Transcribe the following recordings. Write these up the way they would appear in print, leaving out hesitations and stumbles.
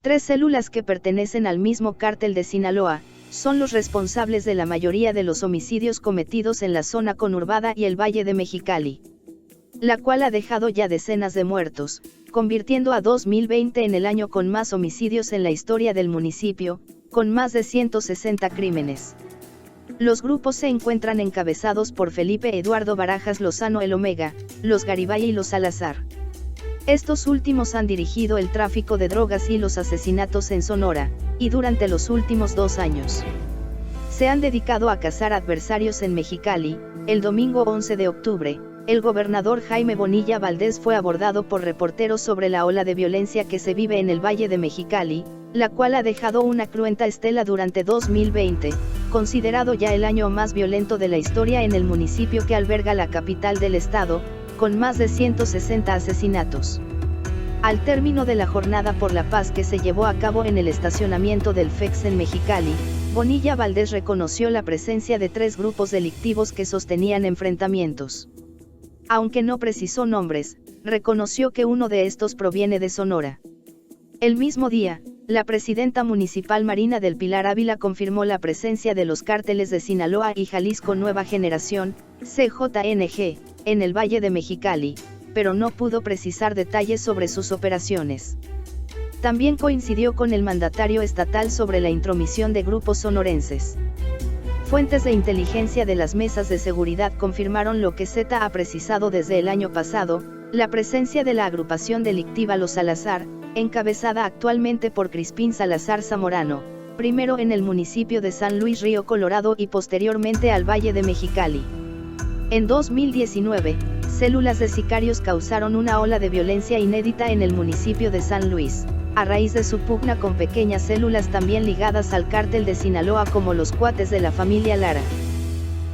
3 células que pertenecen al mismo cártel de Sinaloa, son los responsables de la mayoría de los homicidios cometidos en la zona conurbada y el Valle de Mexicali, la cual ha dejado ya decenas de muertos, convirtiendo a 2020 en el año con más homicidios en la historia del municipio, con más de 160 crímenes. Los grupos se encuentran encabezados por Felipe Eduardo Barajas Lozano el Omega, los Garibay y los Salazar. Estos últimos han dirigido el tráfico de drogas y los asesinatos en Sonora, y durante los últimos 2 años se han dedicado a cazar adversarios en Mexicali. El domingo 11 de octubre, el gobernador Jaime Bonilla Valdés fue abordado por reporteros sobre la ola de violencia que se vive en el Valle de Mexicali, la cual ha dejado una cruenta estela durante 2020, considerado ya el año más violento de la historia en el municipio que alberga la capital del estado, con más de 160 asesinatos. Al término de la Jornada por la Paz que se llevó a cabo en el estacionamiento del FEX en Mexicali, Bonilla Valdés reconoció la presencia de 3 grupos delictivos que sostenían enfrentamientos. Aunque no precisó nombres, reconoció que uno de estos proviene de Sonora. El mismo día, la presidenta municipal Marina del Pilar Ávila confirmó la presencia de los cárteles de Sinaloa y Jalisco Nueva Generación, CJNG, en el Valle de Mexicali, pero no pudo precisar detalles sobre sus operaciones. También coincidió con el mandatario estatal sobre la intromisión de grupos sonorenses. Fuentes de inteligencia de las mesas de seguridad confirmaron lo que Z ha precisado desde el año pasado, la presencia de la agrupación delictiva Los Salazar, encabezada actualmente por Crispín Salazar Zamorano, primero en el municipio de San Luis Río Colorado y posteriormente al Valle de Mexicali. En 2019, células de sicarios causaron una ola de violencia inédita en el municipio de San Luis, a raíz de su pugna con pequeñas células también ligadas al cártel de Sinaloa como los Cuates de la familia Lara.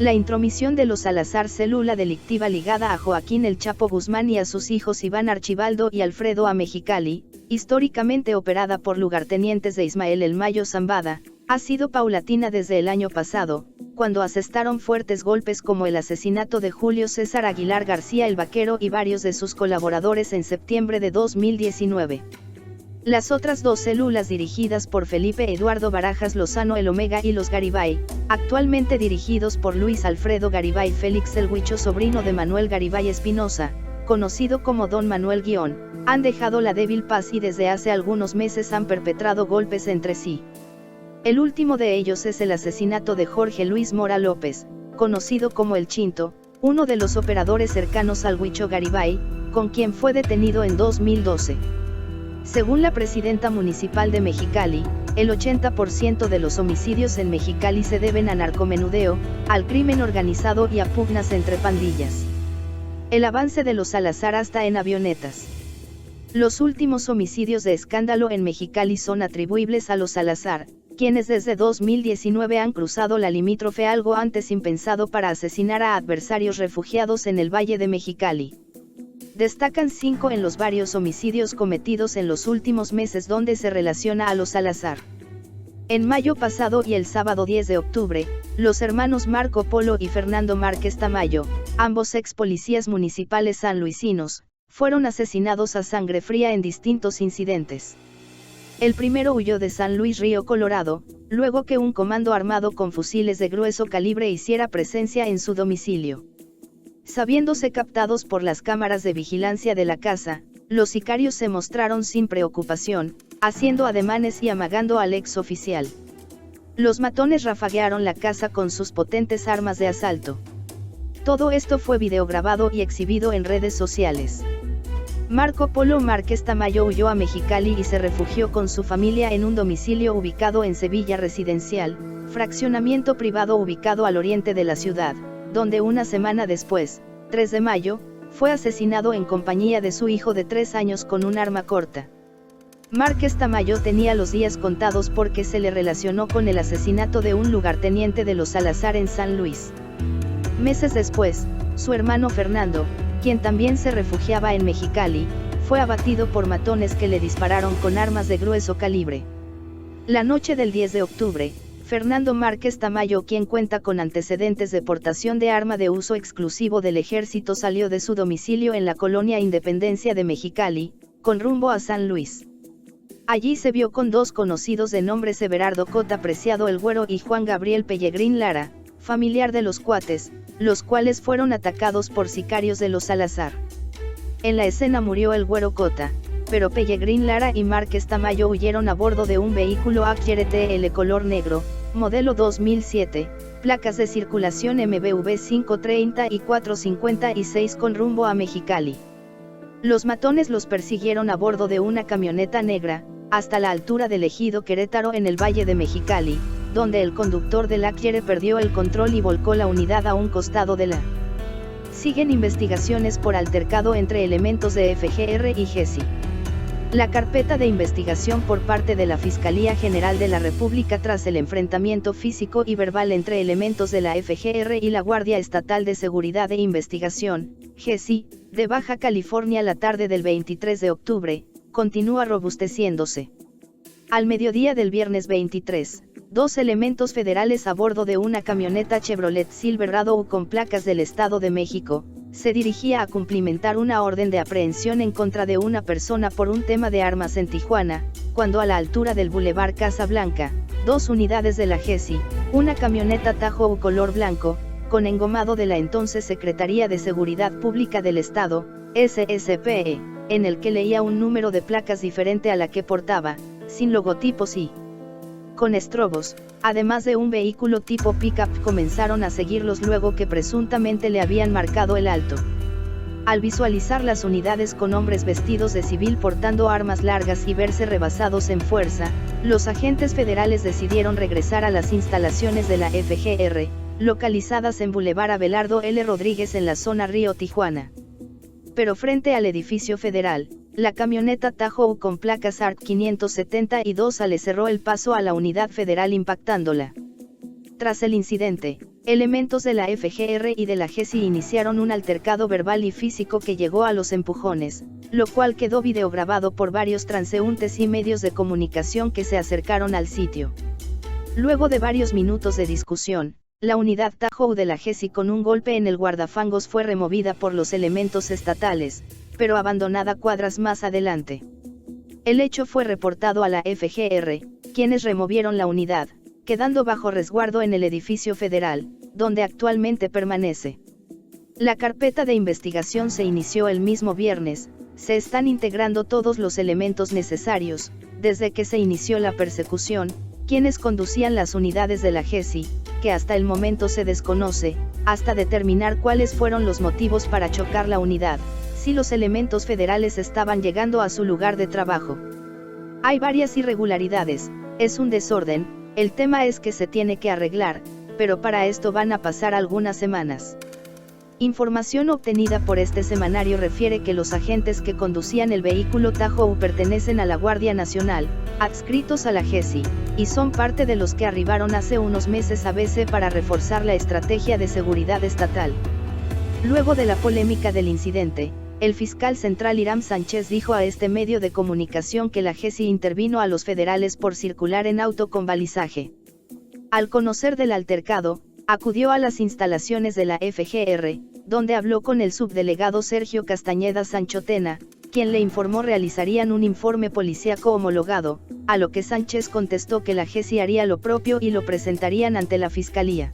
La intromisión de los Salazar, célula delictiva ligada a Joaquín El Chapo Guzmán y a sus hijos Iván Archibaldo y Alfredo a Mexicali, históricamente operada por lugartenientes de Ismael El Mayo Zambada, ha sido paulatina desde el año pasado, cuando asestaron fuertes golpes como el asesinato de Julio César Aguilar García el Vaquero y varios de sus colaboradores en septiembre de 2019. Las otras 2 células dirigidas por Felipe Eduardo Barajas Lozano el Omega y los Garibay, actualmente dirigidos por Luis Alfredo Garibay Félix el Huicho, sobrino de Manuel Garibay Espinosa, conocido como Don Manuel Guión, han dejado la débil paz y desde hace algunos meses han perpetrado golpes entre sí. El último de ellos es el asesinato de Jorge Luis Mora López, conocido como El Chinto, uno de los operadores cercanos al Huicho Garibay, con quien fue detenido en 2012. Según la presidenta municipal de Mexicali, el 80% de los homicidios en Mexicali se deben a narcomenudeo, al crimen organizado y a pugnas entre pandillas. El avance de los Salazar hasta en avionetas. Los últimos homicidios de escándalo en Mexicali son atribuibles a los Salazar, quienes desde 2019 han cruzado la limítrofe, algo antes impensado, para asesinar a adversarios refugiados en el Valle de Mexicali. Destacan 5 en los varios homicidios cometidos en los últimos meses donde se relaciona a los Salazar. En mayo pasado y el sábado 10 de octubre, los hermanos Marco Polo y Fernando Márquez Tamayo, ambos ex policías municipales sanluisinos, fueron asesinados a sangre fría en distintos incidentes. El primero huyó de San Luis Río Colorado, luego que un comando armado con fusiles de grueso calibre hiciera presencia en su domicilio. Sabiéndose captados por las cámaras de vigilancia de la casa, los sicarios se mostraron sin preocupación, haciendo ademanes y amagando al ex oficial. Los matones rafaguearon la casa con sus potentes armas de asalto. Todo esto fue videograbado y exhibido en redes sociales. Marco Polo Márquez Tamayo huyó a Mexicali y se refugió con su familia en un domicilio ubicado en Sevilla Residencial, fraccionamiento privado ubicado al oriente de la ciudad, donde una semana después, 3 de mayo, fue asesinado en compañía de su hijo de 3 años con un arma corta. Márquez Tamayo tenía los días contados porque se le relacionó con el asesinato de un lugarteniente de los Salazar en San Luis. Meses después, su hermano Fernando, quien también se refugiaba en Mexicali, fue abatido por matones que le dispararon con armas de grueso calibre. La noche del 10 de octubre, Fernando Márquez Tamayo, quien cuenta con antecedentes de portación de arma de uso exclusivo del ejército, salió de su domicilio en la colonia Independencia de Mexicali, con rumbo a San Luis. Allí se vio con dos conocidos de nombre Everardo Cota Preciado el Güero y Juan Gabriel Pellegrín Lara, familiar de los cuates, los cuales fueron atacados por sicarios de los Salazar. En la escena murió el Güero Cota, pero Pellegrín Lara y Márquez Tamayo huyeron a bordo de un vehículo Acura TL color negro, modelo 2007, placas de circulación MBV 530 y 456 con rumbo a Mexicali. Los matones los persiguieron a bordo de una camioneta negra, hasta la altura del ejido Querétaro en el Valle de Mexicali, donde el conductor del Acura perdió el control y volcó la unidad a un costado de la. Siguen investigaciones por altercado entre elementos de FGR y GESI. La carpeta de investigación por parte de la Fiscalía General de la República tras el enfrentamiento físico y verbal entre elementos de la FGR y la Guardia Estatal de Seguridad e Investigación, GESI, de Baja California la tarde del 23 de octubre, continúa robusteciéndose. Al mediodía del viernes 23, dos elementos federales a bordo de una camioneta Chevrolet Silverado con placas del Estado de México, se dirigía a cumplimentar una orden de aprehensión en contra de una persona por un tema de armas en Tijuana, cuando a la altura del Boulevard Casablanca, dos unidades de la GESI, una camioneta Tahoe color blanco, con engomado de la entonces Secretaría de Seguridad Pública del Estado, SSPE, en el que leía un número de placas diferente a la que portaba, sin logotipos y con estrobos, además de un vehículo tipo pick-up, comenzaron a seguirlos luego que presuntamente le habían marcado el alto. Al visualizar las unidades con hombres vestidos de civil portando armas largas y verse rebasados en fuerza, los agentes federales decidieron regresar a las instalaciones de la FGR, localizadas en Boulevard Abelardo L. Rodríguez en la zona Río Tijuana. Pero frente al edificio federal, la camioneta Tahoe con placas ART 572 le cerró el paso a la unidad federal impactándola. Tras el incidente, elementos de la FGR y de la GESI iniciaron un altercado verbal y físico que llegó a los empujones, lo cual quedó videograbado por varios transeúntes y medios de comunicación que se acercaron al sitio. Luego de varios minutos de discusión, la unidad Tahoe de la GESI con un golpe en el guardafangos fue removida por los elementos estatales, pero abandonada cuadras más adelante. El hecho fue reportado a la FGR, quienes removieron la unidad, quedando bajo resguardo en el edificio federal, donde actualmente permanece. La carpeta de investigación se inició el mismo viernes, se están integrando todos los elementos necesarios, desde que se inició la persecución, quienes conducían las unidades de la GESI, que hasta el momento se desconoce, hasta determinar cuáles fueron los motivos para chocar la unidad, si los elementos federales estaban llegando a su lugar de trabajo. Hay varias irregularidades, es un desorden, el tema es que se tiene que arreglar, pero para esto van a pasar algunas semanas. Información obtenida por este semanario refiere que los agentes que conducían el vehículo Tahoe pertenecen a la Guardia Nacional, adscritos a la GESI, y son parte de los que arribaron hace unos meses a BC para reforzar la estrategia de seguridad estatal. Luego de la polémica del incidente, el fiscal central Hiram Sánchez dijo a este medio de comunicación que la GESI intervino a los federales por circular en auto con balizaje. Al conocer del altercado, acudió a las instalaciones de la FGR, donde habló con el subdelegado Sergio Castañeda Sanchotena, quien le informó realizarían un informe policíaco homologado, a lo que Sánchez contestó que la GESI haría lo propio y lo presentarían ante la fiscalía.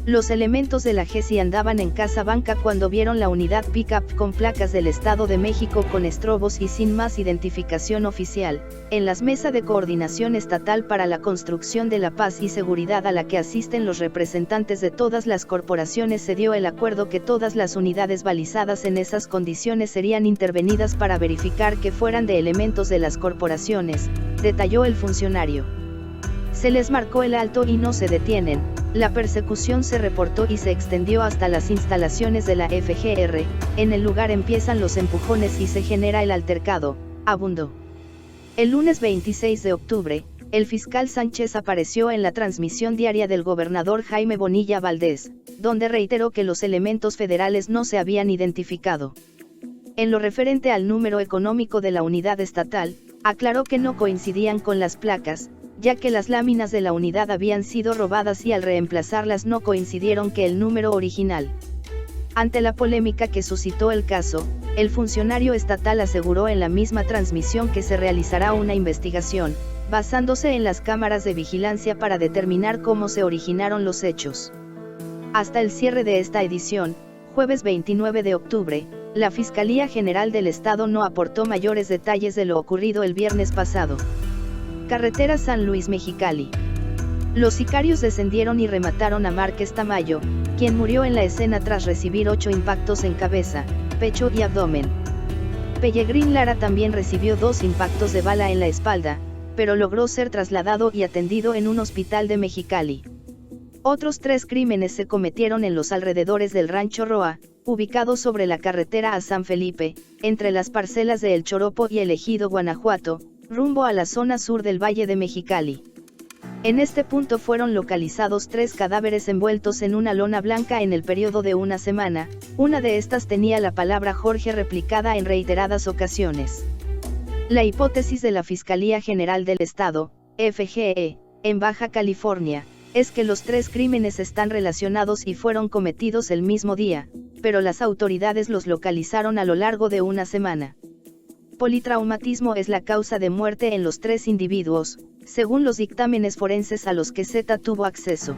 Los elementos de la GESI andaban en Casablanca cuando vieron la unidad pick-up con placas del Estado de México con estrobos y sin más identificación oficial, en las mesas de coordinación estatal para la construcción de la paz y seguridad a la que asisten los representantes de todas las corporaciones. Se dio el acuerdo que todas las unidades balizadas en esas condiciones serían intervenidas para verificar que fueran de elementos de las corporaciones, detalló el funcionario. Se les marcó el alto y no se detienen. La persecución se reportó y se extendió hasta las instalaciones de la FGR, en el lugar empiezan los empujones y se genera el altercado, abundó. El lunes 26 de octubre, el fiscal Sánchez apareció en la transmisión diaria del gobernador Jaime Bonilla Valdés, donde reiteró que los elementos federales no se habían identificado. En lo referente al número económico de la unidad estatal, aclaró que no coincidían con las placas, ya que las láminas de la unidad habían sido robadas y al reemplazarlas no coincidieron con el número original. Ante la polémica que suscitó el caso, el funcionario estatal aseguró en la misma transmisión que se realizará una investigación, basándose en las cámaras de vigilancia para determinar cómo se originaron los hechos. Hasta el cierre de esta edición, jueves 29 de octubre, la Fiscalía General del Estado no aportó mayores detalles de lo ocurrido el viernes pasado. Carretera San Luis-Mexicali. Los sicarios descendieron y remataron a Márquez Tamayo, quien murió en la escena tras recibir 8 impactos en cabeza, pecho y abdomen. Pellegrín Lara también recibió 2 impactos de bala en la espalda, pero logró ser trasladado y atendido en un hospital de Mexicali. Otros 3 crímenes se cometieron en los alrededores del Rancho Roa, ubicado sobre la carretera a San Felipe, entre las parcelas de El Choropo y el Ejido Guanajuato, rumbo a la zona sur del Valle de Mexicali. En este punto fueron localizados 3 cadáveres envueltos en una lona blanca en el periodo de una semana, una de estas tenía la palabra Jorge replicada en reiteradas ocasiones. La hipótesis de la Fiscalía General del Estado, FGE, en Baja California, es que los 3 crímenes están relacionados y fueron cometidos el mismo día, pero las autoridades los localizaron a lo largo de una semana. Politraumatismo es la causa de muerte en los 3 individuos, según los dictámenes forenses a los que Z tuvo acceso.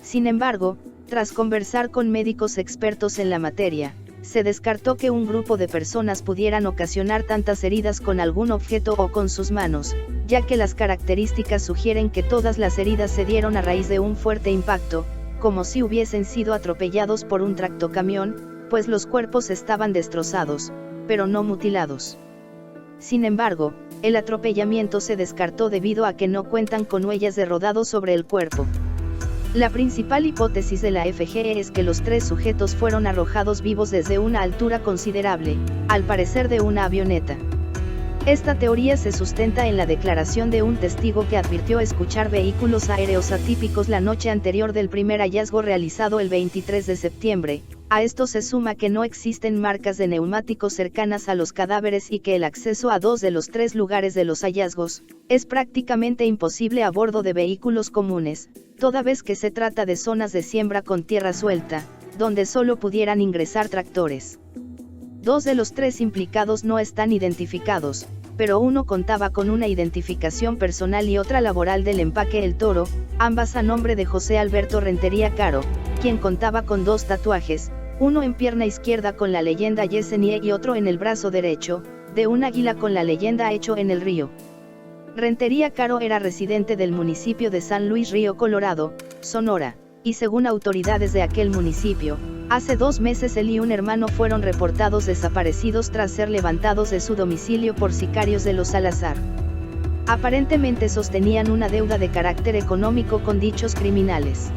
Sin embargo, tras conversar con médicos expertos en la materia, se descartó que un grupo de personas pudieran ocasionar tantas heridas con algún objeto o con sus manos, ya que las características sugieren que todas las heridas se dieron a raíz de un fuerte impacto, como si hubiesen sido atropellados por un tractocamión, pues los cuerpos estaban destrozados, pero no mutilados. Sin embargo, el atropellamiento se descartó debido a que no cuentan con huellas de rodado sobre el cuerpo. La principal hipótesis de la FGE es que los 3 sujetos fueron arrojados vivos desde una altura considerable, al parecer de una avioneta. Esta teoría se sustenta en la declaración de un testigo que advirtió escuchar vehículos aéreos atípicos la noche anterior del primer hallazgo realizado el 23 de septiembre, a esto se suma que no existen marcas de neumáticos cercanas a los cadáveres y que el acceso a 2 de los 3 lugares de los hallazgos, es prácticamente imposible a bordo de vehículos comunes, toda vez que se trata de zonas de siembra con tierra suelta, donde solo pudieran ingresar tractores. 2 de los 3 implicados no están identificados, pero uno contaba con una identificación personal y otra laboral del empaque El Toro, ambas a nombre de José Alberto Rentería Caro, quien contaba con 2 tatuajes, uno en pierna izquierda con la leyenda Yesenia y otro en el brazo derecho, de un águila con la leyenda Hecho en el Río. Rentería Caro era residente del municipio de San Luis Río Colorado, Sonora, y según autoridades de aquel municipio, hace 2 meses él y un hermano fueron reportados desaparecidos tras ser levantados de su domicilio por sicarios de los Salazar. Aparentemente sostenían una deuda de carácter económico con dichos criminales.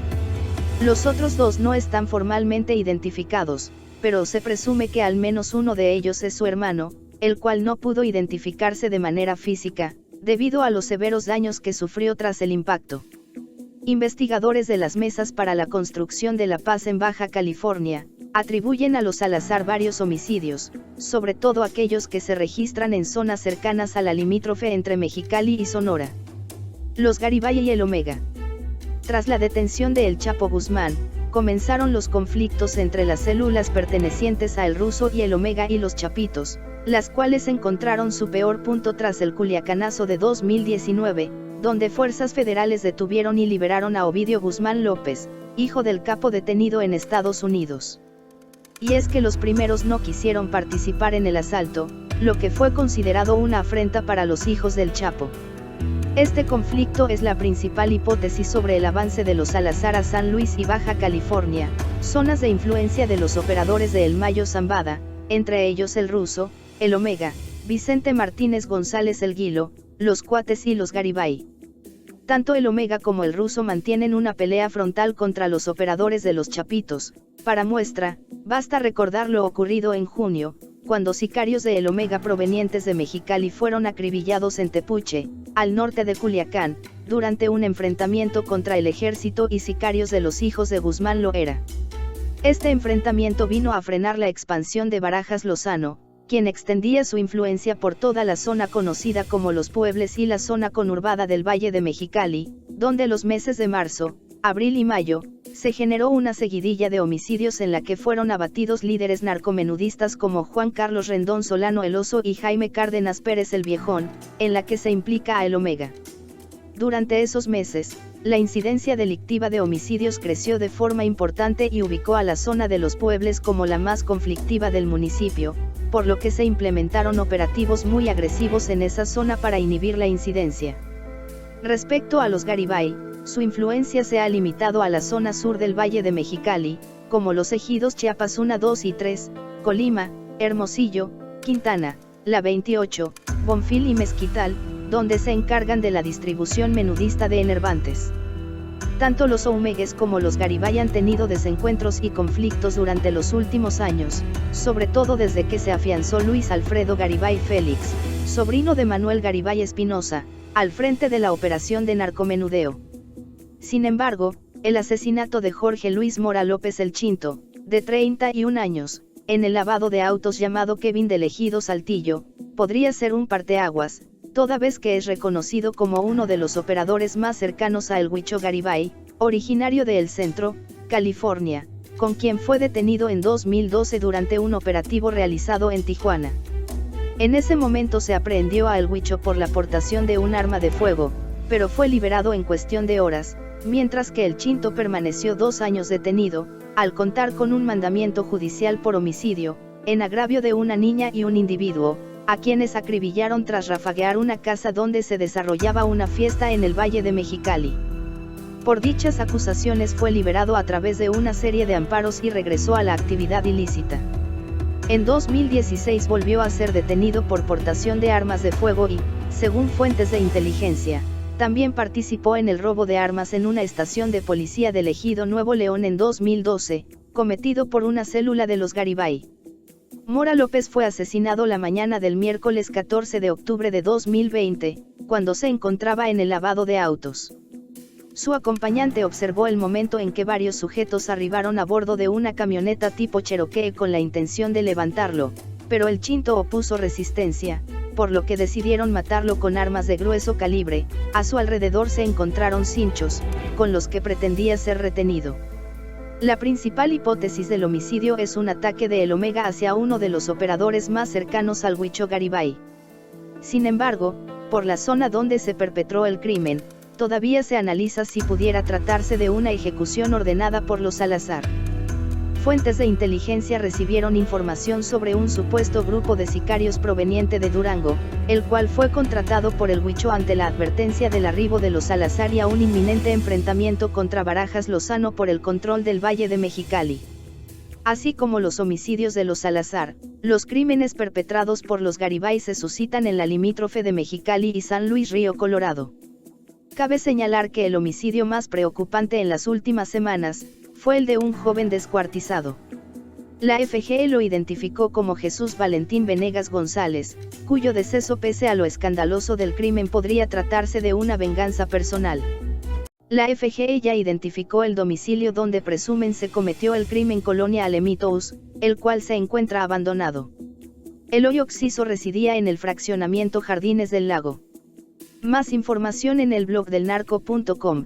Los otros 2 no están formalmente identificados, pero se presume que al menos uno de ellos es su hermano, el cual no pudo identificarse de manera física, debido a los severos daños que sufrió tras el impacto. Investigadores de las Mesas para la Construcción de la Paz en Baja California, atribuyen a los Salazar varios homicidios, sobre todo aquellos que se registran en zonas cercanas a la limítrofe entre Mexicali y Sonora. Los Garibay y el Omega. Tras la detención de El Chapo Guzmán, comenzaron los conflictos entre las células pertenecientes a El Ruso y el Omega y los Chapitos, las cuales encontraron su peor punto tras el Culiacanazo de 2019, donde fuerzas federales detuvieron y liberaron a Ovidio Guzmán López, hijo del capo detenido en Estados Unidos. Y es que los primeros no quisieron participar en el asalto, lo que fue considerado una afrenta para los hijos del Chapo. Este conflicto es la principal hipótesis sobre el avance de los Salazar a San Luis y Baja California, zonas de influencia de los operadores de El Mayo Zambada, entre ellos El Ruso, el Omega, Vicente Martínez González El Guilo, los Cuates y los Garibay. Tanto el Omega como el Ruso mantienen una pelea frontal contra los operadores de los Chapitos. Para muestra, basta recordar lo ocurrido en junio, cuando sicarios de el Omega provenientes de Mexicali fueron acribillados en Tepuche, al norte de Culiacán, durante un enfrentamiento contra el ejército y sicarios de los hijos de Guzmán Loera. Este enfrentamiento vino a frenar la expansión de Barajas Lozano, quien extendía su influencia por toda la zona conocida como Los Puebles y la zona conurbada del Valle de Mexicali, donde los meses de marzo, abril y mayo, se generó una seguidilla de homicidios en la que fueron abatidos líderes narcomenudistas como Juan Carlos Rendón Solano el Oso y Jaime Cárdenas Pérez el Viejón, en la que se implica a El Omega. Durante esos meses, la incidencia delictiva de homicidios creció de forma importante y ubicó a la zona de Los Puebles como la más conflictiva del municipio, por lo que se implementaron operativos muy agresivos en esa zona para inhibir la incidencia. Respecto a los Garibay, su influencia se ha limitado a la zona sur del Valle de Mexicali, como los ejidos Chiapas 1, 2 y 3, Colima, Hermosillo, Quintana, La 28, Bonfil y Mezquital, donde se encargan de la distribución menudista de enervantes. Tanto los Oumegues como los Garibay han tenido desencuentros y conflictos durante los últimos años, sobre todo desde que se afianzó Luis Alfredo Garibay Félix, sobrino de Manuel Garibay Espinosa, al frente de la operación de narcomenudeo. Sin embargo, el asesinato de Jorge Luis Mora López el Chinto, de 31 años, en el lavado de autos llamado Kevin del Ejido Saltillo, podría ser un parteaguas, toda vez que es reconocido como uno de los operadores más cercanos a El Huicho Garibay, originario de El Centro, California, con quien fue detenido en 2012 durante un operativo realizado en Tijuana. En ese momento se aprehendió a El Huicho por la portación de un arma de fuego, pero fue liberado en cuestión de horas, mientras que el Chinto permaneció 2 años detenido, al contar con un mandamiento judicial por homicidio, en agravio de una niña y un individuo, a quienes acribillaron tras rafaguear una casa donde se desarrollaba una fiesta en el Valle de Mexicali. Por dichas acusaciones fue liberado a través de una serie de amparos y regresó a la actividad ilícita. En 2016 volvió a ser detenido por portación de armas de fuego y, según fuentes de inteligencia, también participó en el robo de armas en una estación de policía del Ejido Nuevo León en 2012, cometido por una célula de los Garibay. Mora López fue asesinado la mañana del miércoles 14 de octubre de 2020, cuando se encontraba en el lavado de autos. Su acompañante observó el momento en que varios sujetos arribaron a bordo de una camioneta tipo Cherokee con la intención de levantarlo, pero el Chinto opuso resistencia, por lo que decidieron matarlo con armas de grueso calibre. A su alrededor se encontraron cinchos, con los que pretendía ser retenido. La principal hipótesis del homicidio es un ataque de El Omega hacia uno de los operadores más cercanos al Huicho Garibay. Sin embargo, por la zona donde se perpetró el crimen, todavía se analiza si pudiera tratarse de una ejecución ordenada por los Salazar. Fuentes de inteligencia recibieron información sobre un supuesto grupo de sicarios proveniente de Durango, el cual fue contratado por el Huicho ante la advertencia del arribo de los Salazar y a un inminente enfrentamiento contra Barajas Lozano por el control del Valle de Mexicali. Así como los homicidios de los Salazar, los crímenes perpetrados por los Garibay se suscitan en la limítrofe de Mexicali y San Luis Río Colorado. Cabe señalar que el homicidio más preocupante en las últimas semanas fue el de un joven descuartizado. La FGE lo identificó como Jesús Valentín Venegas González, cuyo deceso pese a lo escandaloso del crimen podría tratarse de una venganza personal. La FGE ya identificó el domicilio donde presumen se cometió el crimen Colonia Alemitos, el cual se encuentra abandonado. El hoyo occiso residía en el fraccionamiento Jardines del Lago. Más información en el blog del narco.com.